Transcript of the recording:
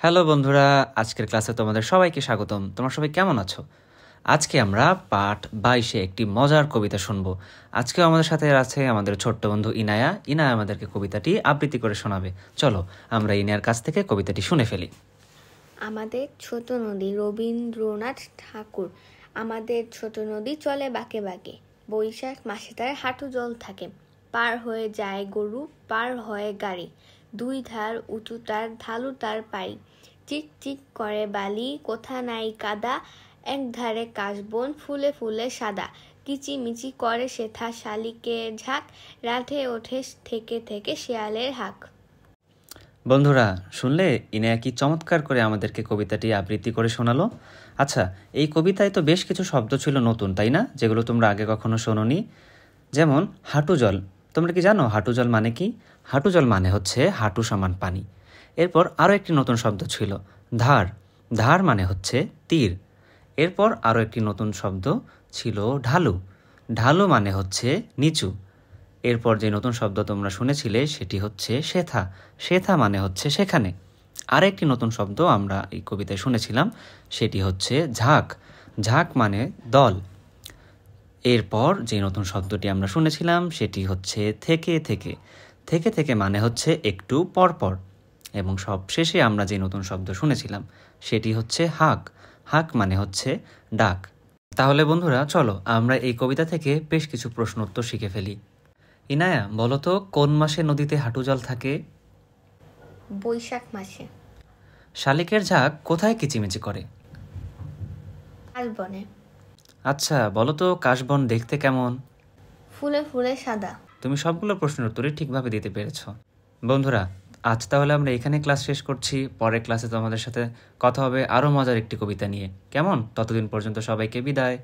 Hello বন্ধুরা, আজকের ক্লাসে তোমাদের সবাইকে স্বাগতম। তোমরা সবাই কেমন আছো? আজকে আমরা পাঠ 22-এ একটি মজার কবিতা শুনবো। আজকেও আমাদের সাথে আছে আমাদের ছোট্ট বন্ধু ইনায়া। ইনায়া আমাদেরকে কবিতাটি আবৃত্তি করে শোনাবে। চলো আমরা ইনায়ার কাছ থেকে কবিতাটি শুনে ফেলি। আমাদের ছোট নদী, রবীন্দ্রনাথ ঠাকুর। আমাদের ছোট নদী চলে বাঁকে বাঁকে, বৈশাখ মাসে তার হাঁটু জল থাকে। পার হয়ে যায় গরু, পার হয় গাড়ি, দুই ধার উঁচু তার, ঢালু তার পাই। চিক চিক করে বালি, কোথা নাই কাদা, এক ধারে কাশবন ফুলে ফুলে সাদা। কিচিমিচি করে সেথা শালিকের ঝাঁক, রাধে ওঠে থেকে থেকে শেয়ালের হাঁক। বন্ধুরা, শুনলে ইনায়া কি চমৎকার করে আমাদেরকে কবিতাটি আবৃত্তি করে শোনালো। আচ্ছা, এই কবিতায় তো বেশ কিছু শব্দ ছিল নতুন, তাই না? যেগুলো তোমরা আগে কখনো শোনোনি। যেমন হাঁটু জল। তোমরা কি জানো হাঁটু জল মানে কি? হাঁটু জল মানে হচ্ছে হাঁটু সমান পানি। এরপর আরও একটি নতুন শব্দ ছিল ধার। ধার মানে হচ্ছে তীর। এরপর আরও একটি নতুন শব্দ ছিল ঢালু। ঢালু মানে হচ্ছে নিচু। এরপর যে নতুন শব্দ তোমরা শুনেছিলে সেটি হচ্ছে সেথা। সেথা মানে হচ্ছে সেখানে। আর একটি নতুন শব্দ আমরা এই কবিতায় শুনেছিলাম, সেটি হচ্ছে ঝাঁক। ঝাঁক মানে দল। এরপর যে নতুন শব্দটি আমরা শুনেছিলাম সেটি হচ্ছে থেকে থেকে। থেকে থেকে মানে হচ্ছে একটু পরপর। এবং সবশেষে আমরা যে নতুন শব্দ শুনেছিলাম সেটি হচ্ছে হাঁক। হাঁক মানে হচ্ছে ডাক। তাহলে বন্ধুরা চলো আমরা এই কবিতা থেকে বেশ কিছু প্রশ্ন উত্তর শিখে ফেলি। ইনায়া, বলো তো কোন মাসে নদীতে হাঁটু জল থাকে? বৈশাখ মাসে। শালিকের ঝাঁক কোথায় কিচিমিচি করে? কাশবনে। আচ্ছা, বলো তো কাশবন দেখতে কেমন? ফুলে ফুলে সাদা। তুমি সবগুলো প্রশ্নের উত্তরই ঠিকভাবে দিতে পেরেছো। বন্ধুরা, আজ তাহলে আমরা এখানে ক্লাস শেষ করছি। পরের ক্লাসে তোমাদের সাথে কথা হবে আরও মজার একটি কবিতা নিয়ে। কেমন? ততদিন পর্যন্ত সবাইকে বিদায়।